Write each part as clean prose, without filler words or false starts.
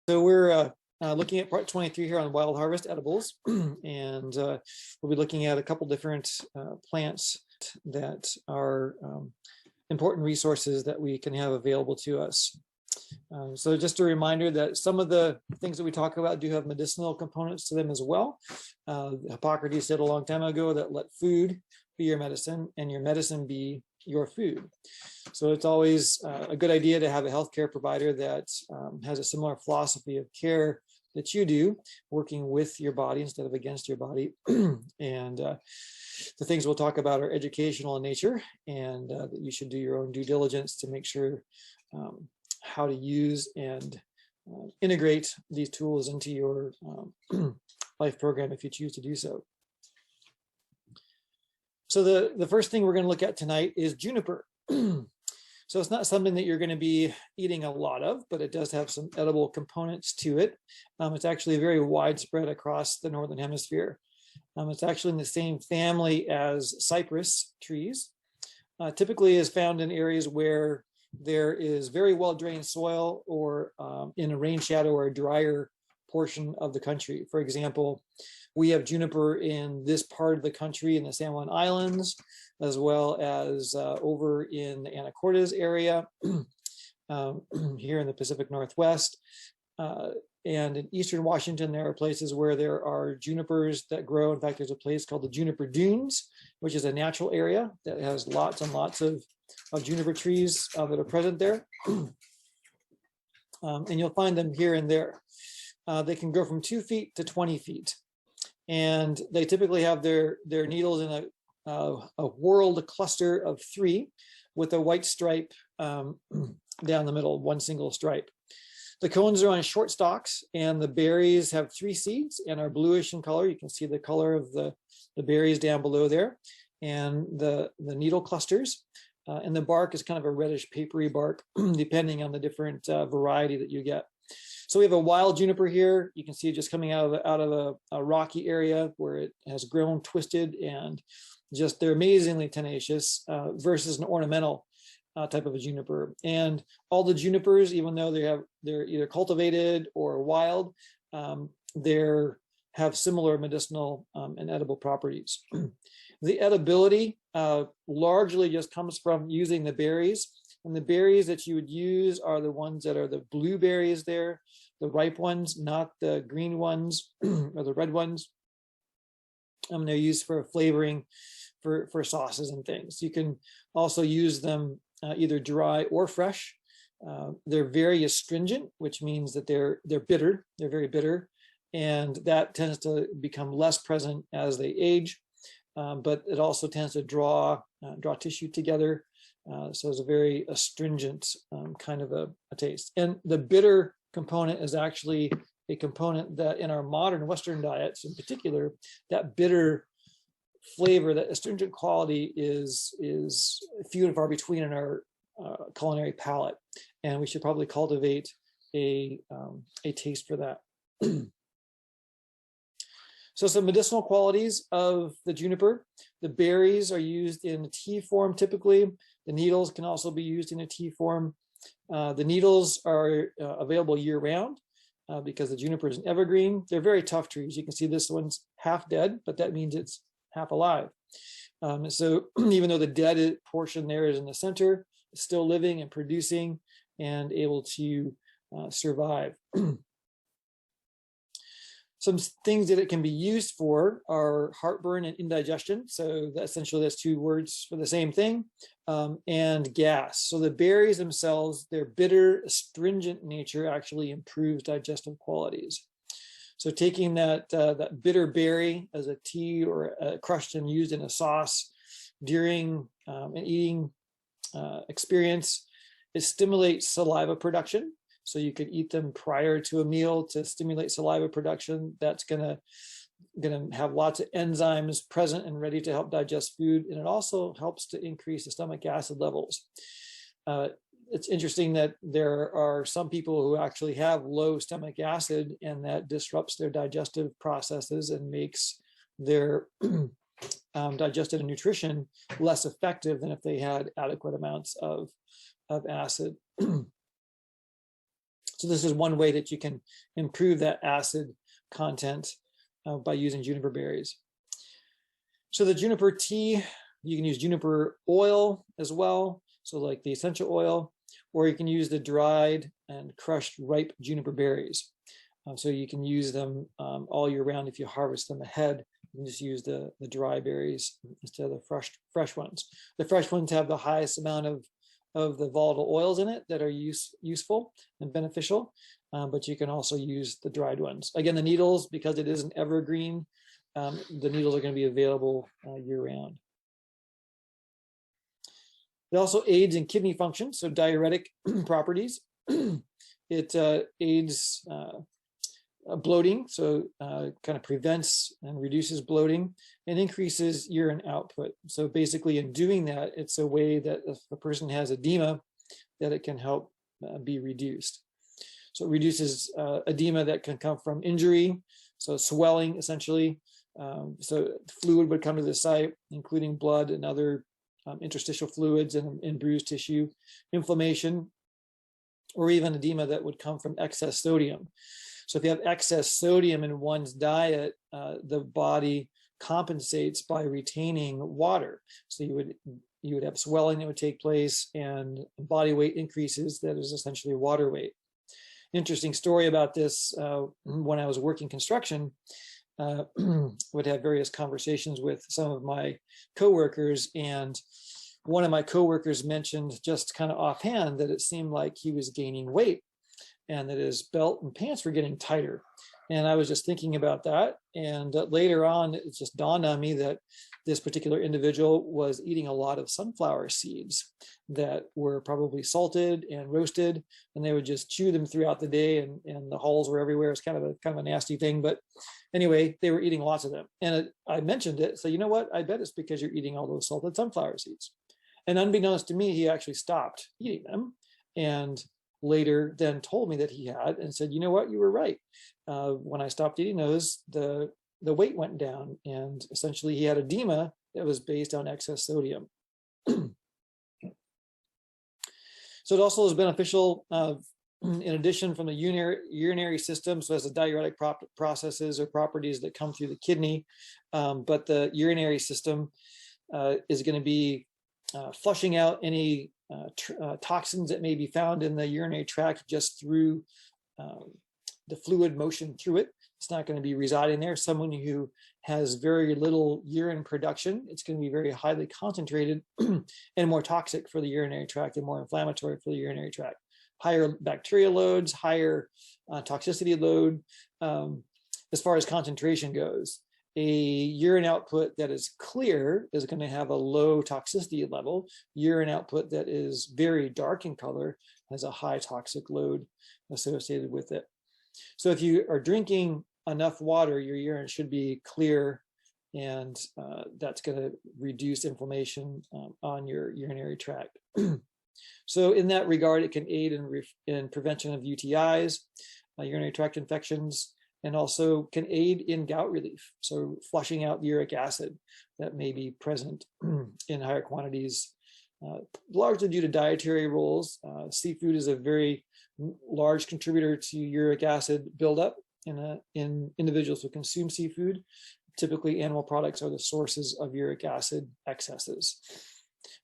So we're looking at part 23 here on wild harvest edibles, and we'll be looking at a couple different plants that are important resources that we can have available to us. So just a reminder that some of the things that we talk about do have medicinal components to them as well. Hippocrates said a long time ago that let food be your medicine and your medicine be your food. So it's always a good idea to have a healthcare provider that has a similar philosophy of care that you do, working with your body instead of against your body. And the things we'll talk about are educational in nature, and that you should do your own due diligence to make sure how to use and integrate these tools into your life program if you choose to do so. So the first thing we're going to look at tonight is juniper. So it's not something that you're going to be eating a lot of, but it does have some edible components to it. It's actually very widespread across the Northern Hemisphere. It's actually in the same family as cypress trees. Typically is found in areas where there is very well-drained soil or in a rain shadow or a drier portion of the country. For example, we have juniper in this part of the country in the San Juan Islands, as well as over in the Anacortes area, here in the Pacific Northwest. And in Eastern Washington, there are places where there are junipers that grow. In fact, there's a place called the Juniper Dunes, which is a natural area that has lots and lots of juniper trees that are present there. And you'll find them here and there. They can grow from 2 feet to 20 feet. And they typically have their needles in a whorled cluster of 3 with a white stripe down the middle, one single stripe. The cones are on short stalks, and the berries have 3 seeds and are bluish in color. You can see the color of the berries down below there, and the needle clusters. And the bark is kind of a reddish papery bark, depending on the different variety that you get. So we have a wild juniper here. You can see it just coming out of a rocky area where it has grown twisted, and just they're amazingly tenacious versus an ornamental type of a juniper. And all the junipers, even though they're either cultivated or wild, they have similar medicinal and edible properties. The edibility largely just comes from using the berries. And the berries that you would use are the ones that are the blueberries there, the ripe ones, not the green ones or the red ones. They're used for flavoring for sauces and things. You can also use them either dry or fresh. They're very astringent, which means that they're bitter. They're very bitter, and that tends to become less present as they age. But it also tends to draw tissue together. So it's a very astringent kind of a taste. And the bitter component is actually a component that in our modern Western diets in particular, that bitter flavor, that astringent quality is few and far between in our culinary palate. And we should probably cultivate a taste for that. So some medicinal qualities of the juniper. The berries are used in tea form typically. The needles can also be used in a tea form. The needles are available year-round because the juniper is an evergreen. They're very tough trees. You can see this one's half dead, but that means it's half alive. So even though the dead portion there is in the center, it's still living and producing and able to survive. Some things that it can be used for are heartburn and indigestion. So essentially that's 2 words for the same thing, and gas. So the berries themselves, their bitter, astringent nature actually improves digestive qualities. So taking that bitter berry as a tea or crushed and used in a sauce during an eating experience, it stimulates saliva production. So you could eat them prior to a meal to stimulate saliva production. That's gonna have lots of enzymes present and ready to help digest food. And it also helps to increase the stomach acid levels. It's interesting that there are some people who actually have low stomach acid, and that disrupts their digestive processes and makes their digestive nutrition less effective than if they had adequate amounts of acid. So this is one way that you can improve that acid content by using juniper berries. So the juniper tea, you can use juniper oil as well, so like the essential oil, or you can use the dried and crushed ripe juniper berries. So you can use them all year round. If you harvest them ahead, you can just use the dry berries instead of the fresh ones. The fresh ones have the highest amount of the volatile oils in it that are useful and beneficial, but you can also use the dried ones. Again, the needles, because it is an evergreen, the needles are going to be available year round. It also aids in kidney function, so diuretic properties. It aids bloating, so kind of prevents and reduces bloating and increases urine output. So basically in doing that, it's a way that if a person has edema, that it can help be reduced. So it reduces edema that can come from injury, so swelling essentially. So fluid would come to the site, including blood and other interstitial fluids and bruised tissue, inflammation, or even edema that would come from excess sodium. So if you have excess sodium in one's diet, the body compensates by retaining water. So you would have swelling that would take place and body weight increases that is essentially water weight. Interesting story about this, when I was working construction, would have various conversations with some of my coworkers, and one of my coworkers mentioned just kind of offhand that it seemed like he was gaining weight and that his belt and pants were getting tighter. And I was just thinking about that. And later on, it just dawned on me that this particular individual was eating a lot of sunflower seeds that were probably salted and roasted, and they would just chew them throughout the day, and the hulls were everywhere. It's kind of a nasty thing. But anyway, they were eating lots of them. And I mentioned it. So you know what? I bet it's because you're eating all those salted sunflower seeds. And unbeknownst to me, he actually stopped eating them, and later then told me that he had, and said, you know what, you were right. When I stopped eating those, the weight went down, and essentially he had edema that was based on excess sodium. So it also is beneficial, in addition, from the urinary system, so as the diuretic processes or properties that come through the kidney, but the urinary system is going to be flushing out any toxins that may be found in the urinary tract just through the fluid motion through it. It's not going to be residing there. Someone who has very little urine production, it's going to be very highly concentrated and more toxic for the urinary tract and more inflammatory for the urinary tract. Higher bacterial loads, higher toxicity load. As far as concentration goes, a urine output that is clear is going to have a low toxicity level. Urine output that is very dark in color has a high toxic load associated with it. So if you are drinking enough water, your urine should be clear, and that's going to reduce inflammation on your urinary tract. So in that regard, it can aid in prevention of UTIs, urinary tract infections, and also can aid in gout relief. So flushing out uric acid that may be present in higher quantities, largely due to dietary rules. Seafood is a very large contributor to uric acid buildup in individuals who consume seafood. Typically, animal products are the sources of uric acid excesses.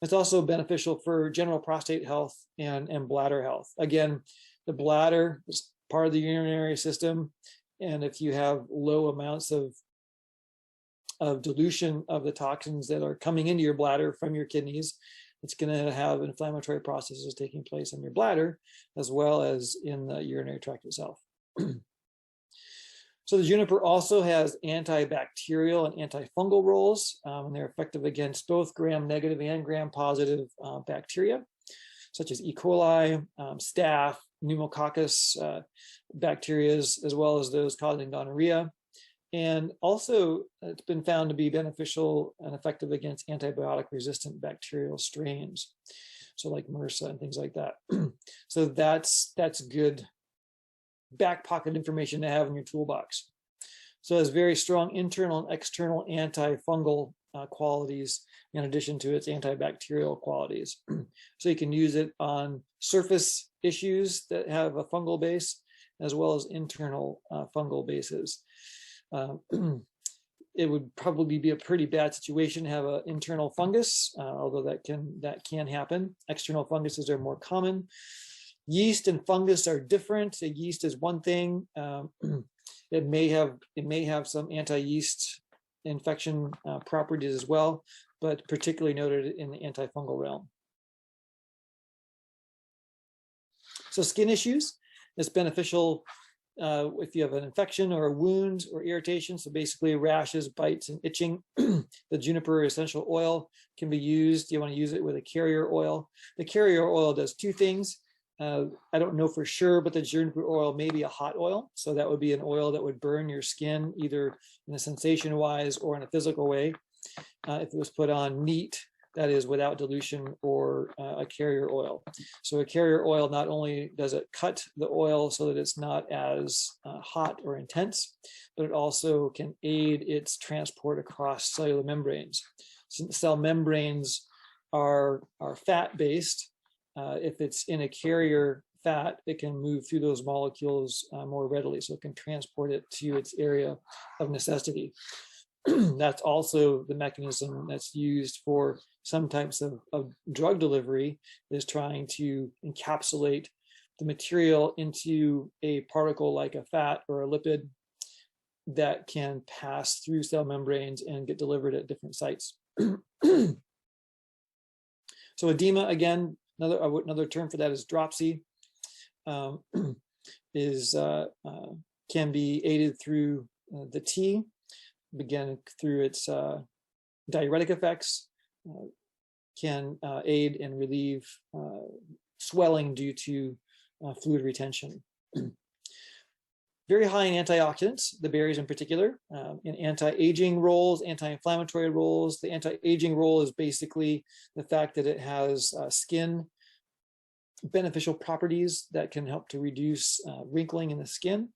It's also beneficial for general prostate health and bladder health. Again, the bladder is part of the urinary system, and if you have low amounts of dilution of the toxins that are coming into your bladder from your kidneys, it's going to have inflammatory processes taking place in your bladder as well as in the urinary tract itself. So the juniper also has anti-bacterial and anti-fungal roles, and they're effective against both gram-negative and gram-positive bacteria, such as E. coli, staph, pneumococcus bacteria, as well as those causing gonorrhea. And also, it's been found to be beneficial and effective against antibiotic-resistant bacterial strains, so like MRSA and things like that. So that's good back pocket information to have in your toolbox. So it has very strong internal and external antifungal qualities in addition to its antibacterial qualities. So you can use it on surface issues that have a fungal base, as well as internal fungal bases. It would probably be a pretty bad situation to have an internal fungus, although that can happen. External funguses are more common. Yeast and fungus are different. The yeast is one thing. It may have some anti-yeast infection properties as well, but particularly noted in the antifungal realm. So skin issues, it's beneficial if you have an infection or a wound or irritation, so basically rashes, bites, and itching. The juniper essential oil can be used. You want to use it with a carrier oil. The carrier oil does two things. I don't know for sure, but the juniper oil may be a hot oil. So that would be an oil that would burn your skin either in a sensation wise or in a physical way. If it was put on neat, that is without dilution, or a carrier oil. So a carrier oil, not only does it cut the oil so that it's not as hot or intense, but it also can aid its transport across cellular membranes. Since cell membranes are fat-based, if it's in a carrier fat, it can move through those molecules more readily, so it can transport it to its area of necessity. That's also the mechanism that's used for some types of drug delivery, is trying to encapsulate the material into a particle like a fat or a lipid that can pass through cell membranes and get delivered at different sites. So edema, again, another term for that is dropsy, can be aided through the tea, begin through its diuretic effects, can aid and relieve swelling due to fluid retention. Very high in antioxidants, the berries in particular, in anti-aging roles, anti-inflammatory roles. The anti-aging role is basically the fact that it has skin beneficial properties that can help to reduce wrinkling in the skin,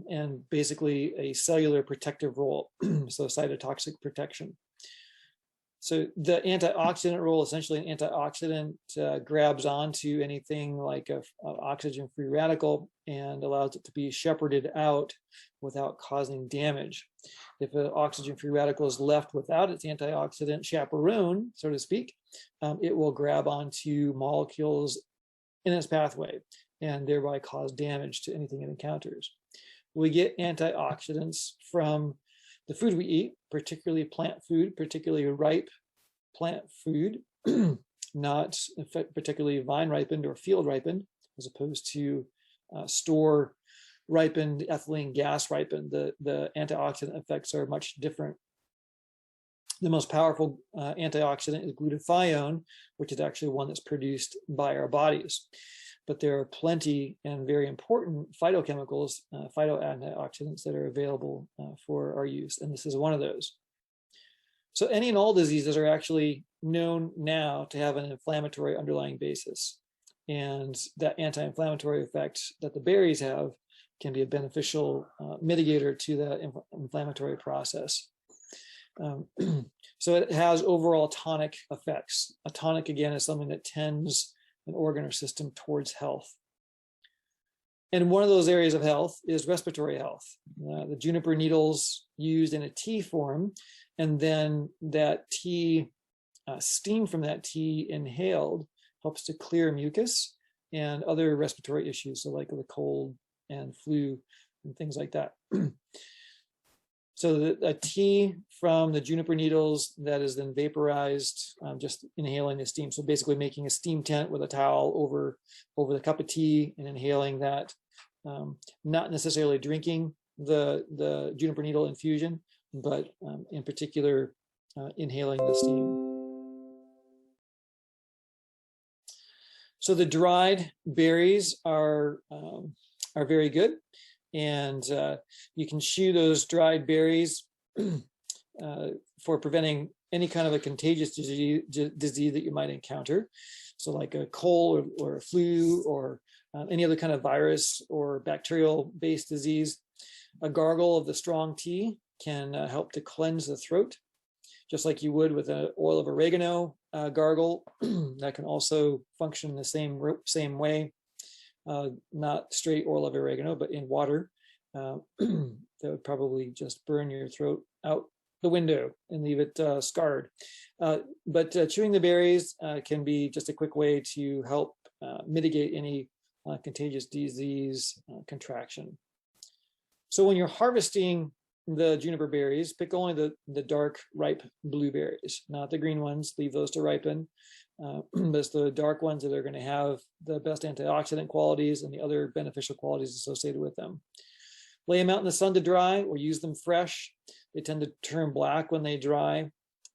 and basically a cellular protective role, so cytotoxic protection. So the antioxidant role, essentially an antioxidant grabs onto anything like an oxygen-free radical and allows it to be shepherded out without causing damage. If an oxygen-free radical is left without its antioxidant chaperone, so to speak, it will grab onto molecules in its pathway and thereby cause damage to anything it encounters. We get antioxidants from the food we eat, particularly plant food, particularly ripe plant food, not particularly vine ripened or field ripened, as opposed to store ripened, ethylene gas ripened. The antioxidant effects are much different. The most powerful antioxidant is glutathione, which is actually one that's produced by our bodies. But there are plenty and very important phytochemicals, phytoantioxidants that are available for our use, and this is one of those. So any and all diseases are actually known now to have an inflammatory underlying basis, and that anti-inflammatory effect that the berries have can be a beneficial mitigator to the inflammatory process. So it has overall tonic effects. A tonic, again, is something that tends an organ or system towards health. And one of those areas of health is respiratory health. The juniper needles used in a tea form, and then that tea, steam from that tea inhaled helps to clear mucus and other respiratory issues, so like the cold and flu and things like that. So a tea from the juniper needles that is then vaporized, just inhaling the steam. So basically making a steam tent with a towel over the cup of tea and inhaling that, not necessarily drinking the juniper needle infusion, but in particular inhaling the steam. So the dried berries are very good. And you can chew those dried berries for preventing any kind of a contagious disease that you might encounter. So like a cold or a flu or any other kind of virus or bacterial-based disease. A gargle of the strong tea can help to cleanse the throat. just like you would with an oil of oregano gargle. That can also function the same way, not straight oil of oregano, but in water. That would probably just burn your throat out the window and leave it scarred. But chewing the berries can be just a quick way to help mitigate any contagious disease contraction. So when you're harvesting the juniper berries, pick only the dark, ripe blueberries, not the green ones. Leave those to ripen. But it's the dark ones that are going to have the best antioxidant qualities and the other beneficial qualities associated with them. Lay them out in the sun to dry, or use them fresh. They tend to turn black when they dry.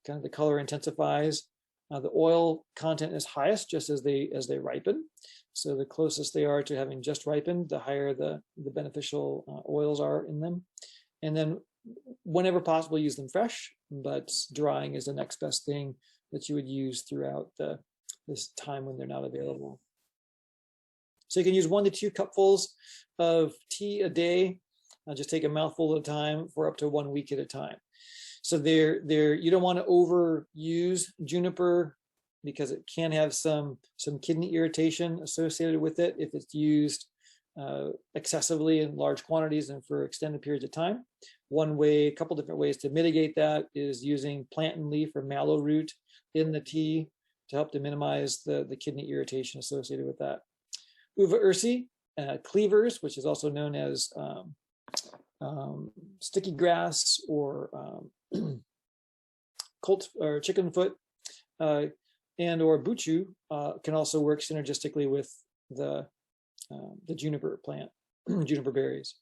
Kind of the color intensifies. The oil content is highest just as they ripen. So the closest they are to having just ripened, the higher the beneficial oils are in them. And then whenever possible, use them fresh, but drying is the next best thing that you would use throughout this time when they're not available. So you can use 1 to 2 cupfuls of tea a day. Just take a mouthful at a time for up to 1 week at a time. So you don't want to overuse juniper because it can have some kidney irritation associated with it if it's used excessively in large quantities and for extended periods of time. A couple different ways to mitigate that is using plantain leaf or mallow root in the tea to help to minimize the kidney irritation associated with that. Uva ursi, cleavers, which is also known as sticky grass or colt or chicken foot, and or buchu can also work synergistically with the juniper plant, juniper berries.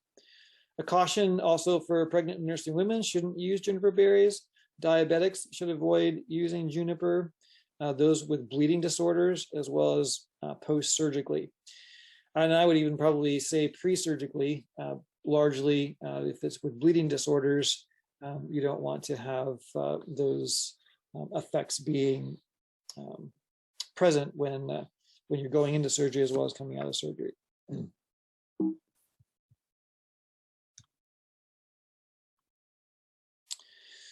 A caution also for pregnant and nursing women: shouldn't use juniper berries. Diabetics should avoid using juniper. Those with bleeding disorders, as well as post-surgically. And I would even probably say pre-surgically, largely if it's with bleeding disorders, you don't want to have those effects being present when you're going into surgery as well as coming out of surgery.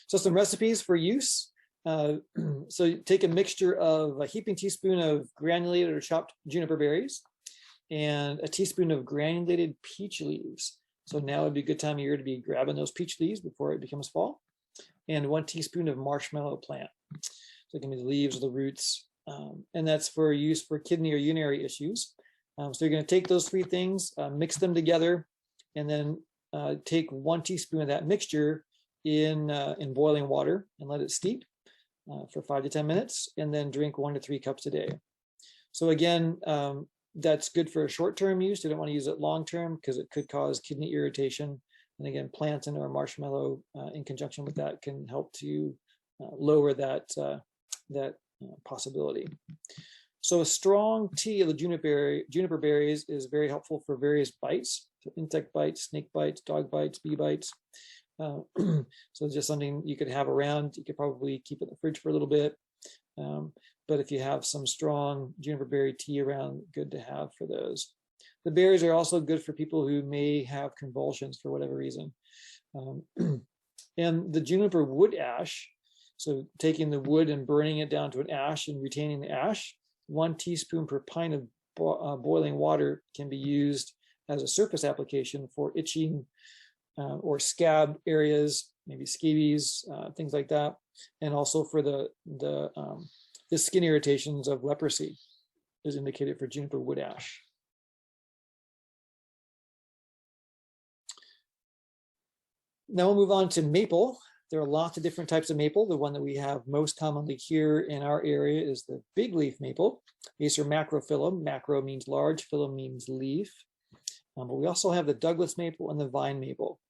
So some recipes for use. So take a mixture of a heaping teaspoon of granulated or chopped juniper berries and a teaspoon of granulated peach leaves. So now would be a good time of year to be grabbing those peach leaves before it becomes fall. And 1 teaspoon of marshmallow plant. So it can be the leaves or the roots. And that's for use for kidney or urinary issues. So you're going to take those 3 things, mix them together, and then take 1 teaspoon of that mixture in boiling water and let it steep for 5 to 10 minutes, and then drink 1 to 3 cups a day. So again, that's good for short-term use. You don't want to use it long-term because it could cause kidney irritation. And again, plantain or marshmallow in conjunction with that can help to lower that possibility. So a strong tea of the juniper berries is very helpful for various bites, so insect bites, snake bites, dog bites, bee bites. So it's just something you could have around. You could probably keep it in the fridge for a little bit. But if you have some strong juniper berry tea around, good to have for those. The berries are also good for people who may have convulsions for whatever reason. And the juniper wood ash, so taking the wood and burning it down to an ash and retaining the ash, 1 teaspoon per pint of boiling water can be used as a surface application for itching or scab areas, maybe scabies, things like that, and also for the skin irritations of leprosy is indicated for juniper wood ash. Now we'll move on to maple. There are lots of different types of maple. The one that we have most commonly here in our area is the big leaf maple. These are macrophyllum. Macro means large, phyllum means leaf. But we also have the Douglas maple and the vine maple.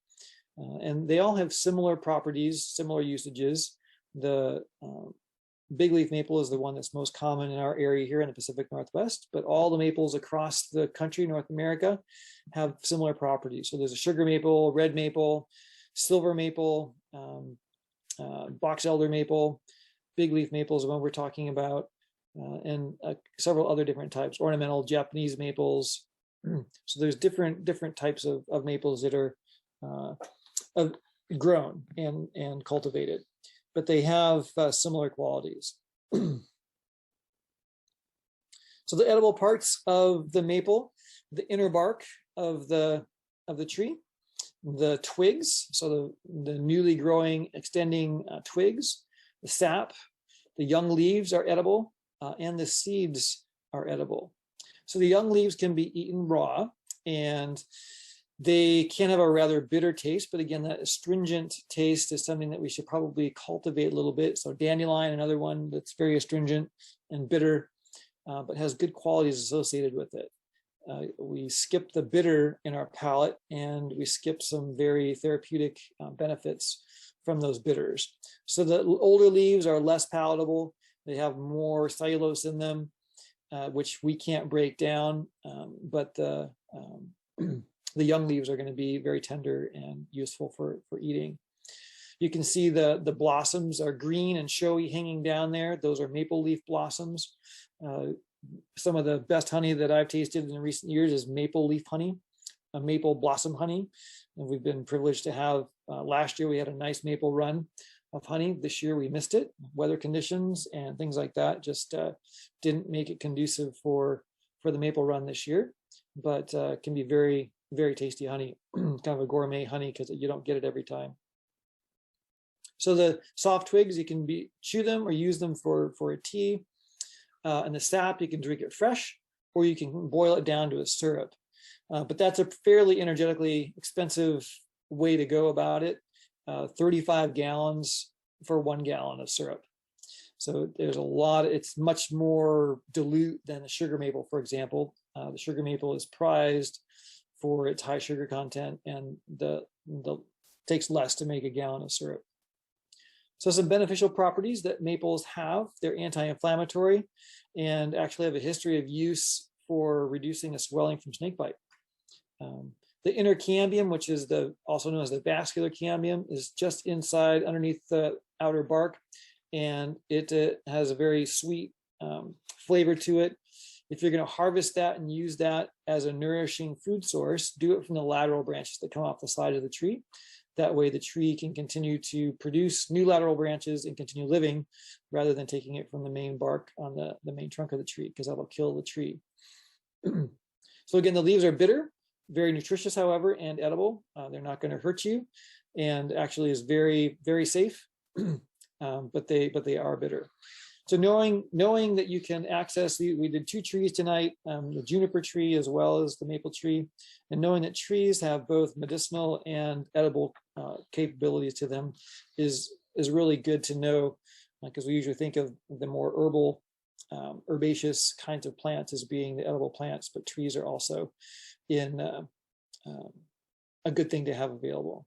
And they all have similar properties, similar usages. The big leaf maple is the one that's most common in our area here in the Pacific Northwest, but all the maples across the country, North America, have similar properties. So there's a sugar maple, red maple, silver maple, box elder maple, big leaf maple is the one we're talking about, and several other different types, ornamental Japanese maples. So there's different types of maples that are grown and cultivated. but they have similar qualities. So the edible parts of the maple, the inner bark of the tree, the twigs, so the newly growing, extending twigs, the sap, the young leaves are edible, and the seeds are edible. So the young leaves can be eaten raw, and they can have a rather bitter taste, but again, that astringent taste is something that we should probably cultivate a little bit. So dandelion, another one that's very astringent and bitter, but has good qualities associated with it. We skip the bitter in our palate, and we skip some very therapeutic benefits from those bitters. So the older leaves are less palatable. They have more cellulose in them, which we can't break down, but the young leaves are going to be very tender and useful for eating. You can see the blossoms are green and showy hanging down there. Those are maple leaf blossoms. Some of the best honey that I've tasted in recent years is maple leaf honey, maple blossom honey. And we've been privileged to have, last year we had a nice maple run of honey. This year we missed it. Weather conditions and things like that just didn't make it conducive for the maple run this year, but can be very, very tasty honey, kind of a gourmet honey because you don't get it every time. So the soft twigs, you can chew them or use them for a tea. And the sap, you can drink it fresh, or you can boil it down to a syrup. But that's a fairly energetically expensive way to go about it. 35 gallons for 1 gallon of syrup. So there's a lot, it's much more dilute than the sugar maple, for example. The sugar maple is prized for its high sugar content, and the takes less to make a gallon of syrup. So some beneficial properties that maples have: they're anti-inflammatory and actually have a history of use for reducing the swelling from snakebite. The inner cambium, which is also known as the vascular cambium, is just inside underneath the outer bark, and it has a very sweet flavor to it. If you're going to harvest that and use that as a nourishing food source, do it from the lateral branches that come off the side of the tree. That way the tree can continue to produce new lateral branches and continue living, rather than taking it from the main bark on the main trunk of the tree, because that'll kill the tree. So again, the leaves are bitter, very nutritious, however, and edible. They're not going to hurt you, and actually is very, very safe, but they are bitter. So knowing that you can access, we did 2 trees tonight, the juniper tree as well as the maple tree, and knowing that trees have both medicinal and edible capabilities to them is really good to know, because we usually think of the more herbal, herbaceous kinds of plants as being the edible plants, but trees are also a good thing to have available.